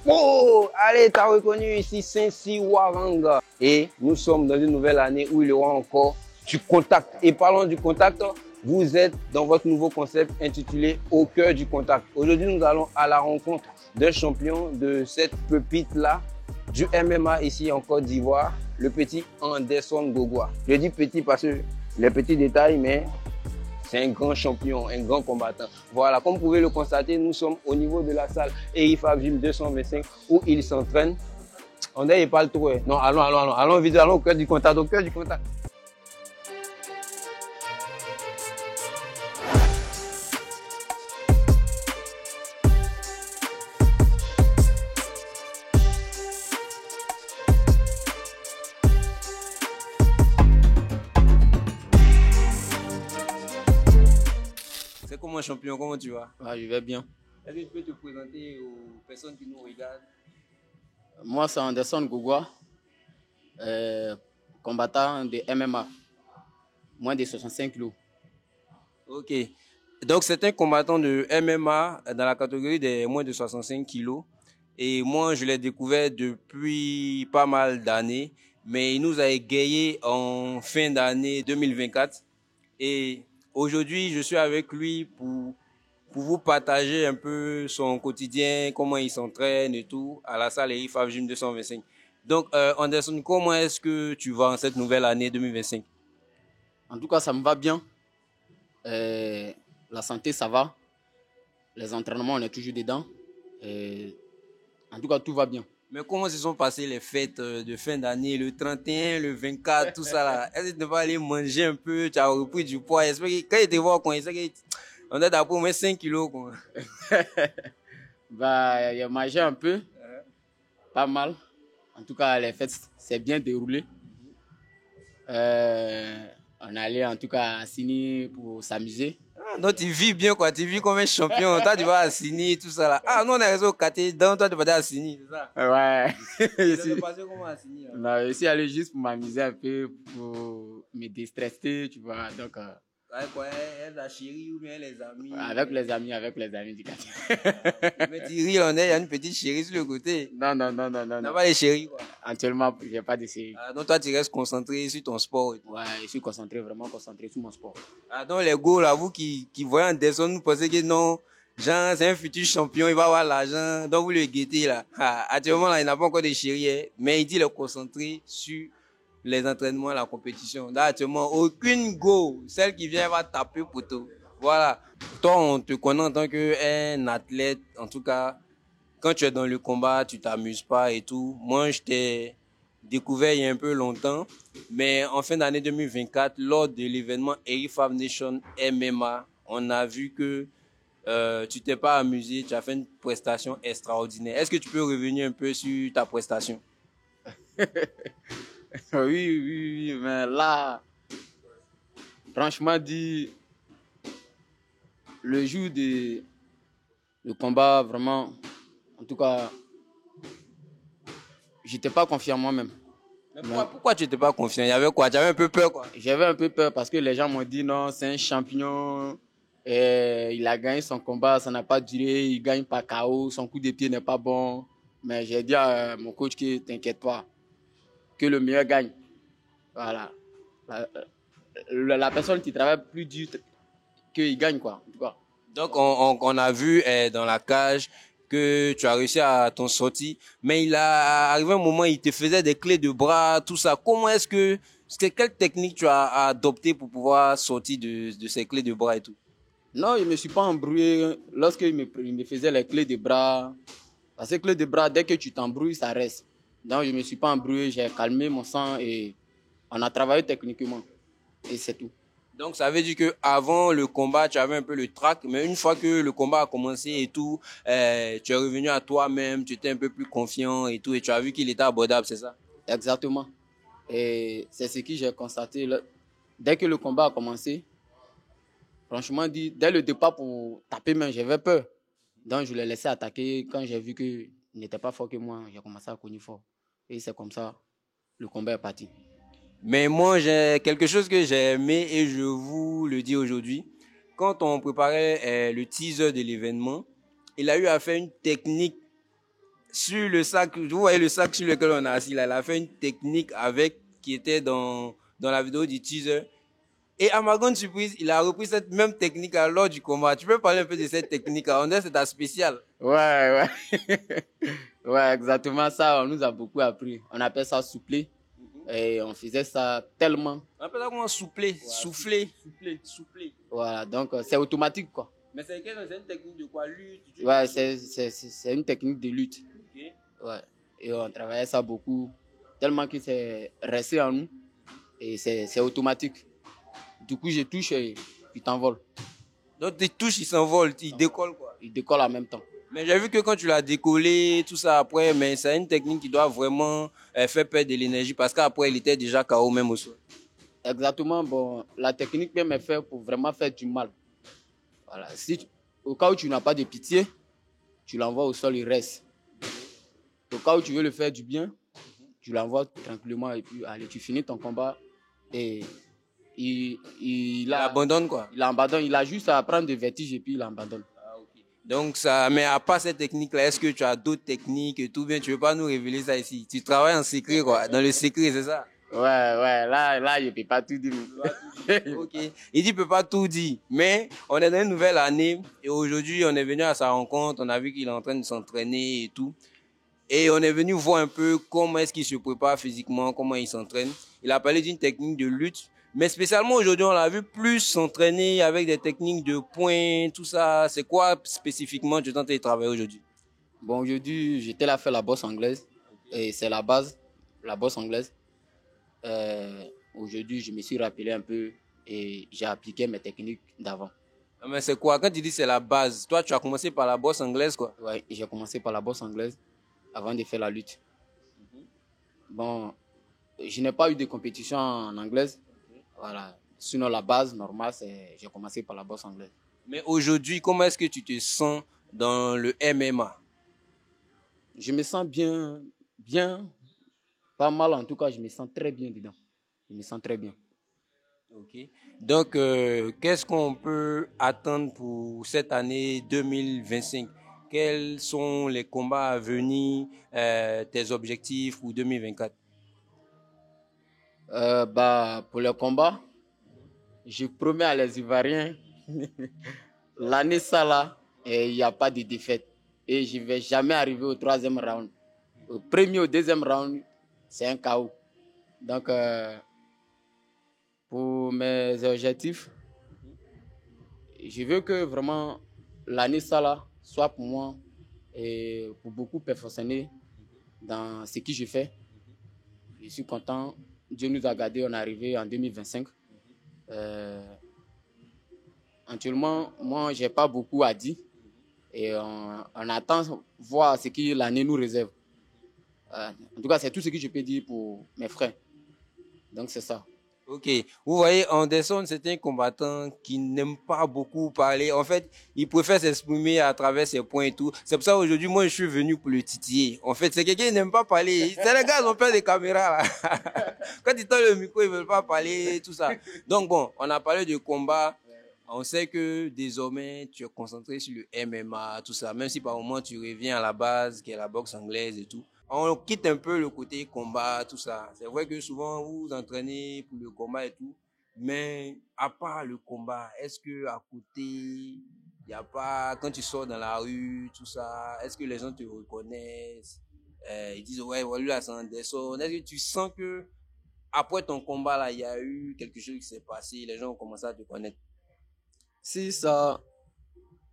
Oh, allez, t'as reconnu ici Saint-Cyr Waranga. Et nous sommes dans une nouvelle année où il y aura encore du contact. Et parlons du contact, vous êtes dans votre nouveau concept intitulé Au cœur du contact. Aujourd'hui, nous allons à la rencontre d'un champion de cette pépite-là, du MMA ici en Côte d'Ivoire, le petit Anderson Gogua. Je dis petit parce que les petits détails, mais c'est un grand champion, un grand combattant. Voilà, comme vous pouvez le constater, nous sommes au niveau de la salle EIFA Gym 225 où il s'entraîne. On n'est pas le trop. Non, allons vite, allons au cœur du contact, au cœur du contact. C'est comment champion, comment tu vas? Je vais bien. Est-ce que tu peux te présenter aux personnes qui nous regardent? Moi, c'est Anderson Gogua, combattant de MMA, moins de 65 kilos. Ok. Donc, c'est un combattant de MMA dans la catégorie des moins de 65 kilos. Et moi, je l'ai découvert depuis pas mal d'années. Mais il nous a égayé en fin d'année 2024. Et aujourd'hui, je suis avec lui pour vous partager un peu son quotidien, comment il s'entraîne et tout, à la salle EIFA Gym 225. Donc, Anderson, comment est-ce que tu vas en cette nouvelle année 2025? En tout cas, ça me va bien. La santé, ça va. Les entraînements, on est toujours dedans. En tout cas, tout va bien. Mais comment se sont passées les fêtes de fin d'année, le 31, le 24, tout ça là? Est-ce que tu ne vas aller manger un peu, tu as repris du poids? Quand il te voit, on a d'après au moins 5 kilos. Quoi. Il a mangé un peu, pas mal. En tout cas, les fêtes s'est bien déroulé. On allait en tout cas à Sini pour s'amuser. Donc tu vis bien quoi, tu vis comme un champion, toi tu vas à Sini, tout ça là. Ah, nous on est resté au KT, donc toi tu vas à Sini, c'est ça? Ouais. Ça s'est passé comment à Sini? Non, je suis allé juste pour m'amuser un peu, pour me déstresser, tu vois. Donc, avec quoi, la chérie ou bien les amis? avec les amis du quartier. Mais tu ris, il y a une petite chérie sur le côté. Non. T'as pas les chéris quoi? Actuellement, j'ai pas de série. Ah, donc toi tu restes concentré sur ton sport et tout. Ouais, je suis vraiment concentré sur mon sport. Ah, donc les gars là, vous qui voyez Anderson, vous pensez que non, Jean c'est un futur champion, il va avoir l'argent, donc vous le guettez là. Ah, actuellement là, il n'a pas encore de chérie, hein, mais il dit le concentrer sur les entraînements, la compétition. Là, actuellement, aucune go, celle qui vient va taper poteau. Voilà. Toi, on te connaît en tant qu'un athlète, en tout cas, quand tu es dans le combat, tu t'amuses pas et tout. Moi, je t'ai découvert il y a un peu longtemps, mais en fin d'année 2024, lors de l'événement EIFA Nation MMA, on a vu que tu t'es pas amusé, tu as fait une prestation extraordinaire. Est-ce que tu peux revenir un peu sur ta prestation? Oui, mais là, franchement dit, le jour de le combat, vraiment, en tout cas, j'étais pas confiant moi-même. Mais pourquoi tu n'étais pas confiant? Il y avait quoi? Tu avais un peu peur quoi? J'avais un peu peur parce que les gens m'ont dit non, c'est un champion, et il a gagné son combat, ça n'a pas duré, il gagne par KO, son coup de pied n'est pas bon. Mais j'ai dit à mon coach que t'inquiète pas, que le meilleur gagne. Voilà. La personne qui travaille plus dur, qu'il gagne, quoi. En tout cas. Donc, on a vu dans la cage que tu as réussi à t'en sortir, mais il a arrivé un moment, il te faisait des clés de bras, tout ça. Quelle technique tu as adopté pour pouvoir sortir de ces clés de bras et tout? Non, je ne me suis pas embrouillé lorsqu'il me faisait les clés de bras. Parce que les clés de bras, dès que tu t'embrouilles, ça reste. Donc, je ne me suis pas embrouillé, j'ai calmé mon sang et on a travaillé techniquement. Et c'est tout. Donc, ça veut dire que avant le combat, tu avais un peu le trac, mais une fois que le combat a commencé et tout, tu es revenu à toi-même, tu étais un peu plus confiant et tout, et tu as vu qu'il était abordable, c'est ça? Exactement. Et c'est ce que j'ai constaté. Dès que le combat a commencé, franchement dit, dès le départ pour taper main, j'avais peur. Donc, je l'ai laissé attaquer. Quand j'ai vu qu'il n'était pas fort que moi, j'ai commencé à cogner fort. Et c'est comme ça, le combat est parti. Mais moi, j'ai quelque chose que j'ai aimé et je vous le dis aujourd'hui. Quand on préparait le teaser de l'événement, il a eu à faire une technique sur le sac, vous voyez le sac sur lequel on est assis là, il a fait une technique avec, qui était dans la vidéo du teaser. Et à ma grande surprise, il a repris cette même technique lors du combat. Tu peux parler un peu de cette technique? On dirait que c'est ta spéciale. Ouais, ouais. Ouais, exactement ça. On nous a beaucoup appris. On appelle ça souffler. Et on faisait ça tellement. On appelle ça comment souffler, ouais, souffler. Souffler. Voilà, donc c'est automatique quoi. Mais c'est une technique de quoi? Lutte? Ouais, c'est une technique de lutte. Okay. Ouais. Et on travaillait ça beaucoup. Tellement que c'est resté en nous. Et c'est automatique. Du coup, je touche et il t'envole. Donc, tu touches, il s'envole, il décolle quoi? Il décolle en même temps. Mais j'ai vu que quand tu l'as décollé, tout ça après, mais c'est une technique qui doit vraiment faire perdre de l'énergie parce qu'après, il était déjà KO même au sol. Exactement. Bon, la technique même est faite pour vraiment faire du mal. Voilà. Si au cas où tu n'as pas de pitié, tu l'envoies au sol, il reste. Au cas où tu veux le faire du bien, tu l'envoies tranquillement et puis allez, tu finis ton combat et il abandonne quoi? Il abandonne. Il a juste à prendre des vertiges et puis il abandonne. Donc ça, mais à part cette technique-là, est-ce que tu as d'autres techniques et tout bien? Tu veux pas nous révéler ça ici? Tu travailles en secret quoi, dans le secret, c'est ça? Ouais, là, je peux pas tout dire. Ok. Il dit, il peut pas tout dire, mais on est dans une nouvelle année et aujourd'hui, on est venu à sa rencontre, on a vu qu'il est en train de s'entraîner et tout. Et on est venu voir un peu comment est-ce qu'il se prépare physiquement, comment il s'entraîne. Il a parlé d'une technique de lutte. Mais spécialement aujourd'hui, on l'a vu plus s'entraîner avec des techniques de poing, tout ça. C'est quoi spécifiquement tu tentes de travailler aujourd'hui? Bon, aujourd'hui, j'étais là faire la bosse anglaise. Et c'est la base, la bosse anglaise. Aujourd'hui, je me suis rappelé un peu et j'ai appliqué mes techniques d'avant. Mais c'est quoi? Quand tu dis c'est la base, toi, tu as commencé par la bosse anglaise, quoi? Oui, j'ai commencé par la bosse anglaise avant de faire la lutte. Bon, je n'ai pas eu de compétition en anglaise. Voilà. Sinon, la base normale, c'est j'ai commencé par la bosse anglaise. Mais aujourd'hui, comment est-ce que tu te sens dans le MMA? Je me sens bien, pas mal en tout cas, je me sens très bien dedans. Je me sens très bien. Ok. Donc, qu'est-ce qu'on peut attendre pour cette année 2025? Quels sont les combats à venir, tes objectifs pour 2024? Pour le combat, je promets à les Ivoiriens, l'année ça là, il n'y a pas de défaite. Et je ne vais jamais arriver au troisième round. Au premier, au deuxième round, c'est un KO. Donc, pour mes objectifs, je veux que vraiment l'année ça là soit pour moi et pour beaucoup perfectionner dans ce que je fais. Je suis content. Dieu nous a gardés, on est arrivé en 2025. Actuellement, moi, je n'ai pas beaucoup à dire. Et on attend voir ce que l'année nous réserve. En tout cas, c'est tout ce que je peux dire pour mes frères. Donc, c'est ça. Ok. Vous voyez, Anderson, c'est un combattant qui n'aime pas beaucoup parler. En fait, il préfère s'exprimer à travers ses points et tout. C'est pour ça aujourd'hui, moi, je suis venu pour le titiller. En fait, c'est quelqu'un qui n'aime pas parler. C'est les gars, ils ont peur des caméras, là. Quand ils tendent le micro, ils veulent pas parler, tout ça. Donc bon, on a parlé de combat. On sait que désormais, tu es concentré sur le MMA, tout ça. Même si par moment, tu reviens à la base, qui est la boxe anglaise et tout. On quitte un peu le côté combat, tout ça. C'est vrai que souvent, vous vous entraînez pour le combat et tout. Mais à part le combat, est-ce que à côté, il n'y a pas, quand tu sors dans la rue, tout ça, est-ce que les gens te reconnaissent? Ils disent, ouais, voilà, là, c'est Anderson. Est-ce que tu sens que après ton combat, là, il y a eu quelque chose qui s'est passé, les gens ont commencé à te connaître? Si ça,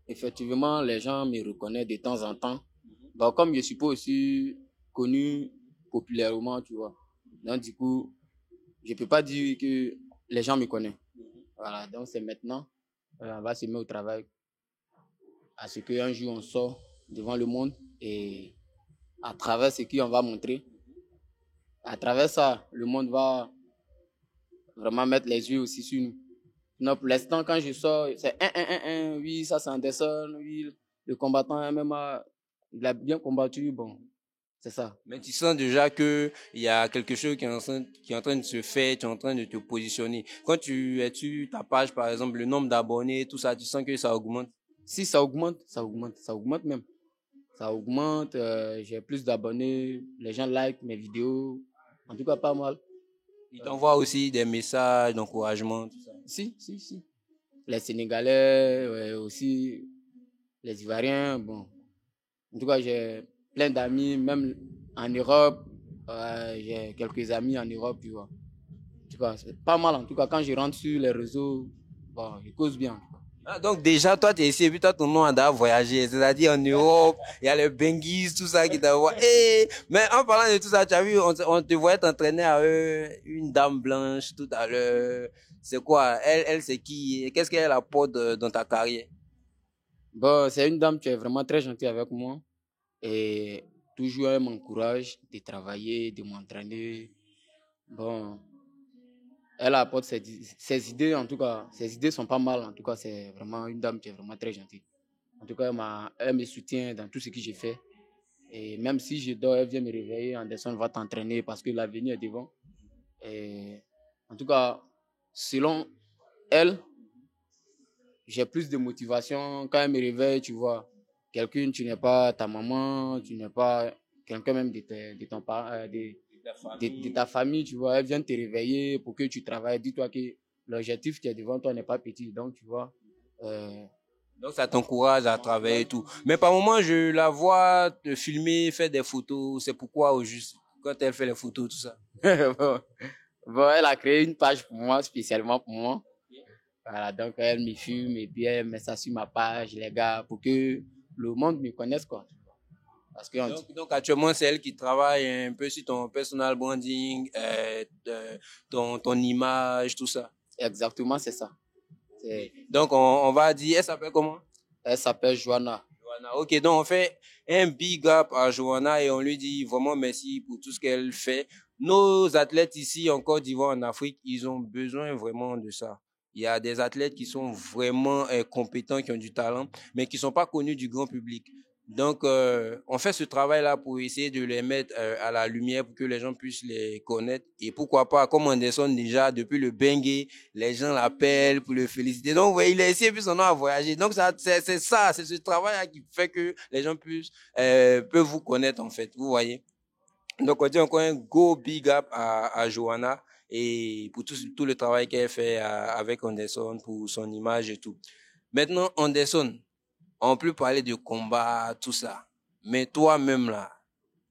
effectivement, les gens me reconnaissent de temps en temps. Bah, comme je suis pas aussi connu populairement, tu vois. Donc, du coup, je peux pas dire que les gens me connaissent. Voilà, donc c'est maintenant, on va se mettre au travail à ce qu'un jour on sort devant le monde et à travers ce qu'on va montrer, à travers ça, le monde va vraiment mettre les yeux aussi sur nous. Donc, pour l'instant, quand je sors, c'est oui, ça c'est Anderson, oui, le combattant MMA, il a bien combattu, bon, c'est ça. Mais tu sens déjà qu'il y a quelque chose qui est en train de se faire, tu es en train de te positionner. Quand tu es sur ta page, par exemple, le nombre d'abonnés, tout ça, tu sens que ça augmente? Si ça augmente, ça augmente même. Ça augmente, j'ai plus d'abonnés, les gens like mes vidéos. En tout cas, pas mal. Ils t'envoient aussi des messages d'encouragement, tout ça. Si. Les Sénégalais, ouais, aussi, les Ivoiriens, bon. En tout cas, j'ai plein d'amis, même en Europe. J'ai quelques amis en Europe, tu vois. En tout cas, c'est pas mal. En tout cas, quand je rentre sur les réseaux, bon, je cause bien. Ah, donc déjà, toi, tu es ici et puis toi, ton nom a voyagé. C'est-à-dire en Europe, il y a les Benguis, tout ça qui t'envoie. Mais en parlant de tout ça, tu as vu, on te voyait t'entraîner avec une dame blanche tout à l'heure. C'est quoi? Elle c'est qui? Qu'est-ce qu'elle apporte dans ta carrière? Bon, c'est une dame qui est vraiment très gentille avec moi. Et toujours, elle m'encourage de travailler, de m'entraîner. Bon, elle apporte ses idées, en tout cas. Ses idées sont pas mal. En tout cas, c'est vraiment une dame qui est vraiment très gentille. En tout cas, elle me soutient dans tout ce que j'ai fait. Et même si je dors, elle vient me réveiller. Anderson va t'entraîner parce que l'avenir est devant. Et en tout cas, selon elle, j'ai plus de motivation. Quand elle me réveille, tu vois, quelqu'un, tu n'es pas ta maman, tu n'es pas quelqu'un même de ton de ta famille, tu vois. Elle vient te réveiller pour que tu travailles. Dis-toi que l'objectif qui est devant toi n'est pas petit. Donc, tu vois. euh, Donc ça t'encourage à travailler et tout. Mais par moment, je la vois te filmer, faire des photos. C'est pourquoi au juste, quand elle fait les photos, tout ça. bon, bon, elle a créé une page pour moi, spécialement pour moi. Voilà, donc elle me filme et puis elle met ça sur ma page, les gars, pour que le monde me connaisse, quoi. Parce que Donc actuellement, c'est elle qui travaille un peu sur ton personal branding, ton image, tout ça. exactement, c'est ça. Donc on va dire, elle s'appelle comment? Elle s'appelle Joanna. Joanna. Ok, donc on fait un big up à Joanna et on lui dit vraiment merci pour tout ce qu'elle fait. Nos athlètes ici en Côte d'Ivoire, en Afrique, ils ont besoin vraiment de ça. Il y a des athlètes qui sont vraiment compétents, qui ont du talent, mais qui sont pas connus du grand public. Donc, on fait ce travail-là pour essayer de les mettre à la lumière pour que les gens puissent les connaître. Et pourquoi pas, comme Anderson déjà, depuis le Bengue, les gens l'appellent pour le féliciter. Donc, vous voyez, il a essayé puis son nom a voyagé. Donc, ça, c'est ça, c'est ce travail-là qui fait que les gens puissent, peuvent vous connaître, en fait. Vous voyez. Donc, on dit encore un go big up à Johanna et pour tout le travail qu'elle fait avec Anderson, pour son image et tout. Maintenant, Anderson, on peut parler de combat, tout ça. Mais toi-même, là,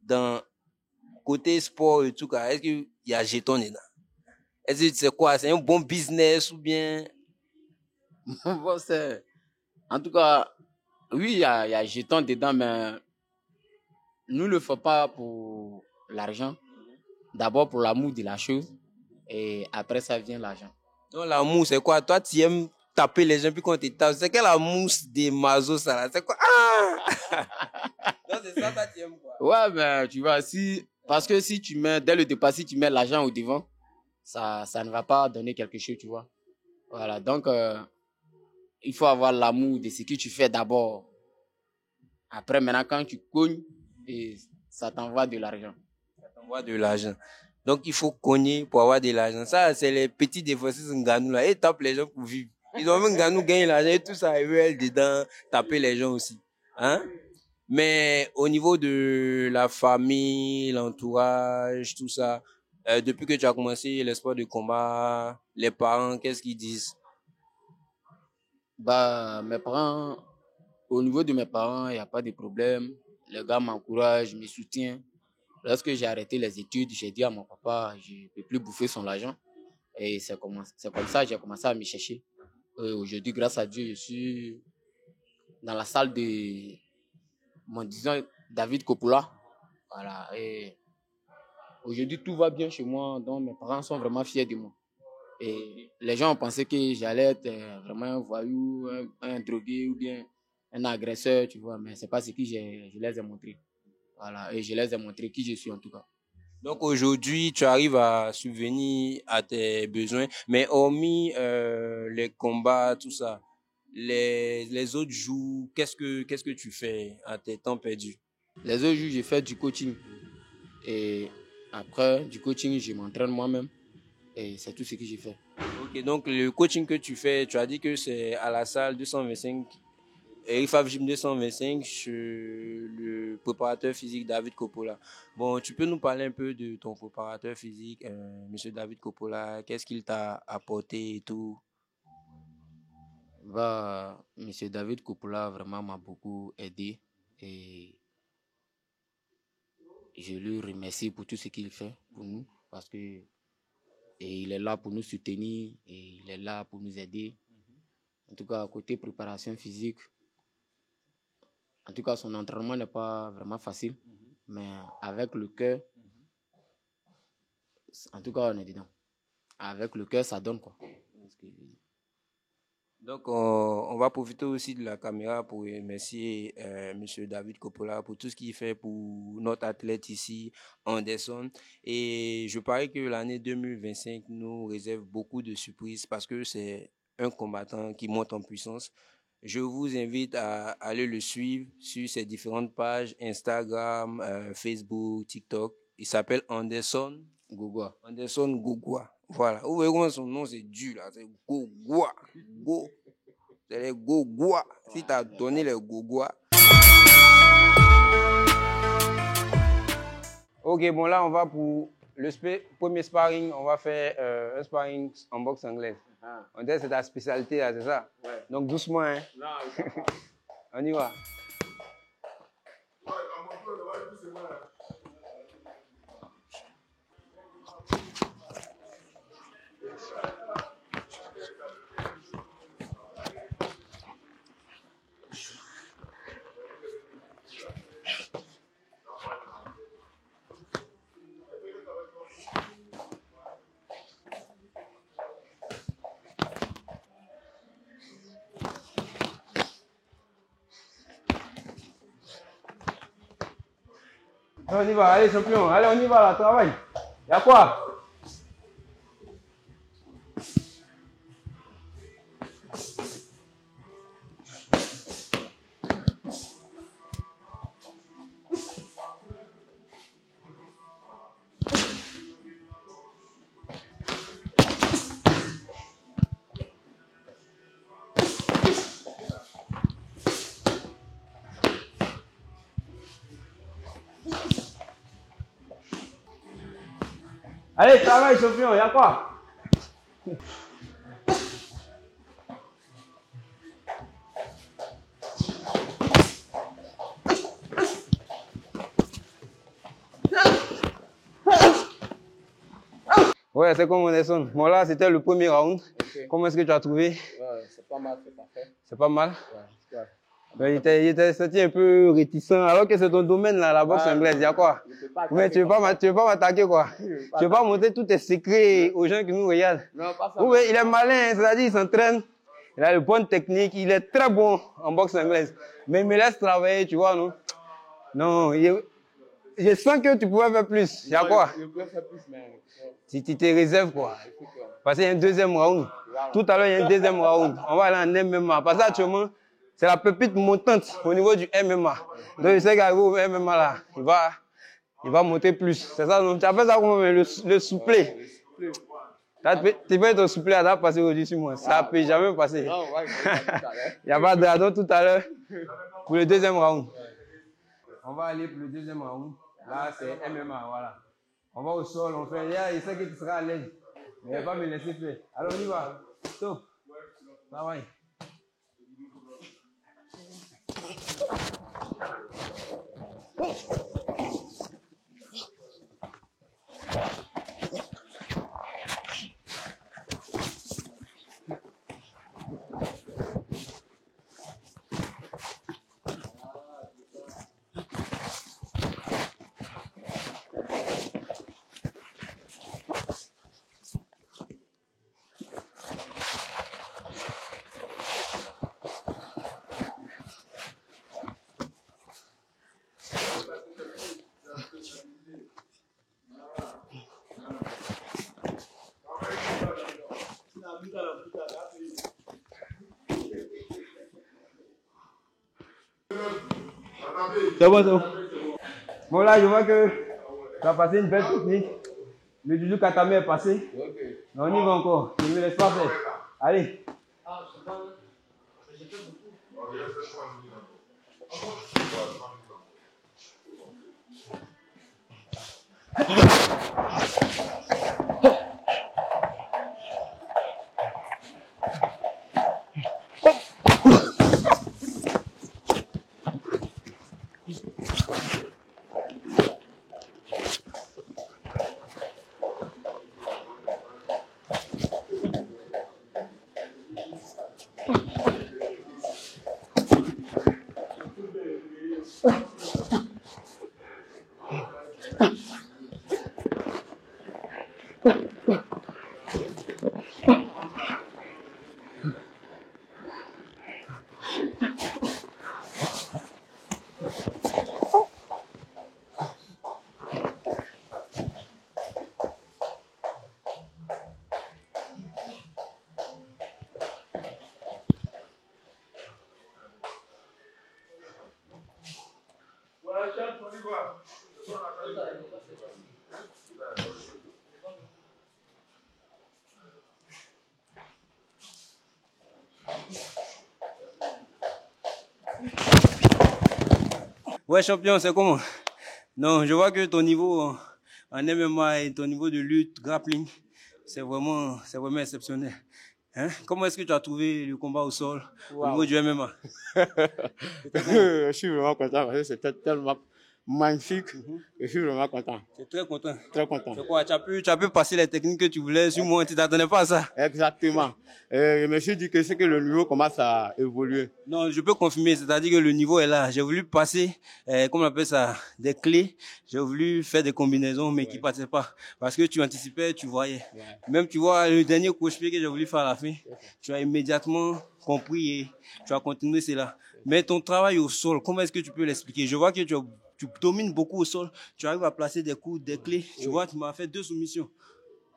dans côté sport et tout, est-ce qu'il y a jeton dedans? Est-ce que c'est quoi? C'est un bon business ou bien? Bon, en tout cas, oui, il y a jeton dedans, mais nous ne le faisons pas pour l'argent. D'abord pour l'amour de la chose et après ça vient l'argent. Donc, l'amour, c'est quoi? Toi, tu aimes taper les gens puis quand tu tapes. C'est quelle la mousse des mazos, ça là? C'est quoi? Ah! Donc, c'est ça, toi, tu aimes quoi? Ouais, mais tu vois, parce que si tu mets, dès le départ, si tu mets l'argent au devant, ça ne va pas donner quelque chose, tu vois. Voilà, donc il faut avoir l'amour de ce que tu fais d'abord. Après, maintenant, quand tu cognes, et ça t'envoie de l'argent. Ça t'envoie de l'argent. Donc, il faut cogner pour avoir de l'argent. Ça, c'est les petits défenseurs Nganou là. Ils tapent les gens pour vivre. Ils ont même Nganou gagner l'argent et tout ça. Ils veulent dedans taper les gens aussi. Hein? Mais au niveau de la famille, l'entourage, tout ça, depuis que tu as commencé les sports de combat, les parents, qu'est-ce qu'ils disent? Bah, au niveau de mes parents, il n'y a pas de problème. Les gars m'encouragent, me soutiennent. Lorsque j'ai arrêté les études, j'ai dit à mon papa, je ne peux plus bouffer son argent. Et c'est comme ça que j'ai commencé à me chercher. Aujourd'hui, grâce à Dieu, je suis dans la salle de, disons, David Coppola. Voilà. Et aujourd'hui, tout va bien chez moi. Donc, mes parents sont vraiment fiers de moi. Et les gens ont pensé que j'allais être vraiment un voyou, un drogué ou bien un agresseur, tu vois. Mais c'est pas ce que je les ai montré. Voilà. Et je les ai montré qui je suis en tout cas. Donc aujourd'hui, tu arrives à subvenir à tes besoins, mais hormis les combats, tout ça, les autres jours, qu'est-ce que tu fais à tes temps perdus? Les autres jours, j'ai fait du coaching. Et après, du coaching, je m'entraîne moi-même. Et c'est tout ce que j'ai fait. Ok, donc le coaching que tu fais, tu as dit que c'est à la salle 225, IFAF Gym 225, le préparateur physique David Coppola. Bon, tu peux nous parler un peu de ton préparateur physique, Monsieur David Coppola, qu'est-ce qu'il t'a apporté et tout? Bah, Monsieur David Coppola vraiment m'a beaucoup aidé et je lui remercie pour tout ce qu'il fait pour nous parce que il est là pour nous soutenir et il est là pour nous aider. En tout cas, côté préparation physique, en tout cas, son entraînement n'est pas vraiment facile, mais avec le cœur, en tout cas, on est dedans. Avec le cœur, ça donne quoi. Donc, on va profiter aussi de la caméra pour remercier Monsieur David Coppola pour tout ce qu'il fait pour notre athlète ici, Anderson. Et je parie que l'année 2025 nous réserve beaucoup de surprises parce que c'est un combattant qui monte en puissance. Je vous invite à aller le suivre sur ses différentes pages, Instagram, Facebook, TikTok. Il s'appelle Anderson Gogoa. Anderson Gogoa. Voilà. Vous voyez comment son nom c'est dur là. C'est Gogoa. Go. C'est les Gogoa. Si tu as donné les Gogoa. Ok, bon là on va pour le premier sparring. On va faire un sparring en boxe anglaise. On dirait que c'est ta spécialité là, c'est ça? Ouais. Donc doucement, hein? Non, on y va. On y va, allez champion, allez on y va là, travaille. Y'a quoi? Allez, travaille champion, y'a quoi? Ouais, c'est comme Anderson. Bon là, c'était le premier round. Okay. Comment est-ce que tu as trouvé? Ouais, c'est pas mal, c'est parfait. C'est pas mal? Ouais. Mais il était senti un peu réticent, alors que c'est ton domaine là, la boxe anglaise, il y a quoi? Mais tu veux pas m'attaquer quoi? Tu veux pas montrer tous tes secrets aux gens qui nous regardent? Non, pas ça. Oui, il est malin, c'est-à-dire il s'entraîne, il a de bonnes techniques, il est très bon en boxe anglaise. Mais il me laisse travailler, tu vois, non? Non, je sens que tu pouvais faire plus. Il y a quoi? Je pouvais faire plus, mais... Si tu te réserves quoi? Parce qu'il y a un deuxième round. Tout à l'heure, il y a un deuxième round. On va aller en MMA. Parce qu'actuellement, c'est la pépite montante au niveau du MMA. Donc, je sais qu'arrivé au MMA là, il va monter plus. C'est ça, donc tu appelles ça comment le souplé. Tu peux être souplé à ta passer aujourd'hui sur moi. Ça ne peut jamais passer. Il n'y a pas de radon tout à l'heure pour le deuxième round. On va aller pour le deuxième round. Là, c'est MMA, voilà. On va au sol, on fait. Il sait que tu seras à l'aise. Mais il ne va pas me laisser faire. Alors, on y va. Stop. Travaille. C'est bon, c'est bon. Bon, là, je vois que tu as passé une belle technique. Le judo katame est passé. Mais on y va encore. Je ne me laisse pas faire. Allez. Ouais, champion, c'est comment? Non, je vois que ton niveau en MMA et ton niveau de lutte, grappling, c'est vraiment exceptionnel. Hein? Comment est-ce que tu as trouvé le combat au sol au niveau du MMA? Je suis vraiment content parce que c'était tellement magnifique. Je suis vraiment content. Tu es très content. Très content. C'est quoi? Tu as pu passer les techniques que tu voulais sur moi, tu t'attendais pas à ça? Exactement. Je me suis dit que c'est que le niveau commence à évoluer. Non, je peux confirmer, c'est-à-dire que le niveau est là. J'ai voulu passer, comment on appelle ça, des clés. J'ai voulu faire des combinaisons, mais qui passaient pas. Parce que tu anticipais, tu voyais. Ouais. Même, tu vois, le dernier couche-pied que j'ai voulu faire à la fin, tu as immédiatement compris et tu as continué, c'est là. Mais ton travail au sol, comment est-ce que tu peux l'expliquer? Je vois que tu domines beaucoup au sol. Tu arrives à placer des coups, des clés. Tu vois, tu m'as fait 2 soumissions.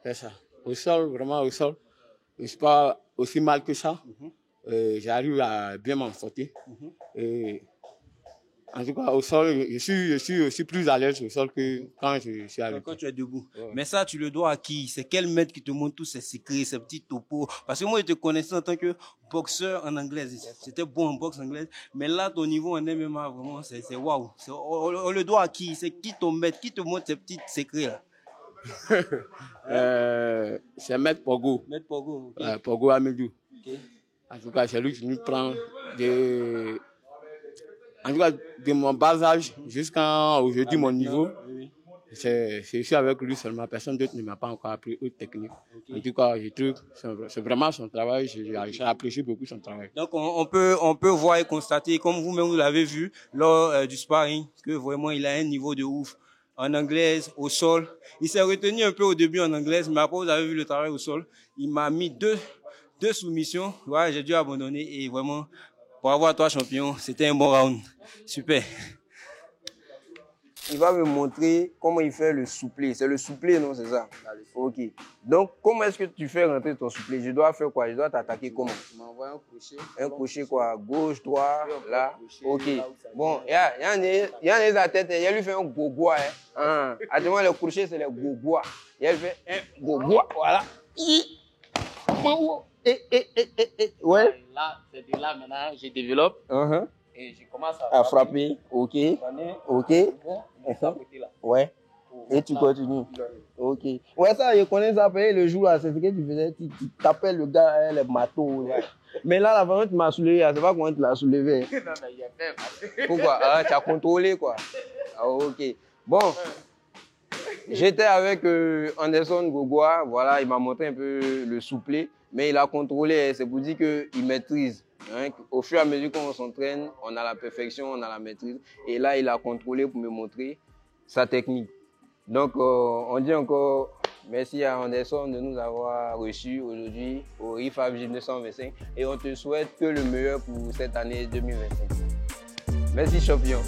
C'est ça. Au sol, vraiment au sol. Je ne suis pas aussi mal que ça. J'arrive à bien m'en sortir. Et en tout cas, au sol, je suis plus à l'aise au sol que quand je suis à quand tu es debout. Ouais. Mais ça, tu le dois à qui? C'est quel maître qui te montre tous ces secrets, ces petits topos? Parce que moi, je te connaissais en tant que boxeur en anglaise. C'était bon en boxe anglaise. Mais là, ton niveau en MMA, vraiment, c'est waouh. On le doit à qui? C'est qui ton maître? Qui te montre ces petits secrets-là? C'est Maître Pogo. Maître Pogo, ok. Pogo Amidou. Okay. En tout cas, c'est lui qui nous prend en tout cas, de mon bas âge jusqu'à aujourd'hui, mon niveau. Oui. Je suis avec lui seulement. Personne d'autre ne m'a pas encore appris autre technique. Okay. En tout cas, je trouve c'est vraiment son travail. J'apprécie beaucoup son travail. Donc, on peut voir et constater, comme vous-même vous l'avez vu lors du sparring, que vraiment il a un niveau de ouf. En anglaise, au sol. Il s'est retenu un peu au début en anglaise, mais après vous avez vu le travail au sol. Il m'a mis deux soumissions. Ouais, j'ai dû abandonner et vraiment, pour avoir toi champion, c'était un bon round. Super. Il va me montrer comment il fait le souplé. C'est le souplé, non, c'est ça? Ok. Donc, comment est-ce que tu fais rentrer ton souplé? Je dois faire quoi? Je dois t'attaquer comment? Tu m'envoies un crochet. Un crochet quoi? Gauche, droit, là? Ok. Bon, il y a la tête, il lui fait un gogoua. Actuellement, le crochet, c'est le gogoua. Il fait un gogoua, voilà. Ouais. Là, c'est de là maintenant, je développe. Et je commence à frapper. Ok. Ok. Ouais. Et tu continues. Ok. Ouais, ça, je connais ça. Le jour là, c'est ce que tu faisais. Tu tapais le gars, les matos. Ouais. Mais là, vraiment, tu m'as soulevé. Je ne sais pas comment tu l'as soulevé. Non, mais il y a fait. Pourquoi? Tu as contrôlé, quoi. Ok. Bon. J'étais avec Anderson Gogoa. Voilà, il m'a montré un peu le souplé. Mais il a contrôlé. C'est pour dire qu'il maîtrise. Hein, au fur et à mesure qu'on s'entraîne, on a la perfection, on a la maîtrise. Et là, il a contrôlé pour me montrer sa technique. Donc, on dit encore merci à Anderson de nous avoir reçus aujourd'hui au IFAB Gym 225. Et on te souhaite que le meilleur pour cette année 2025. Merci, champion.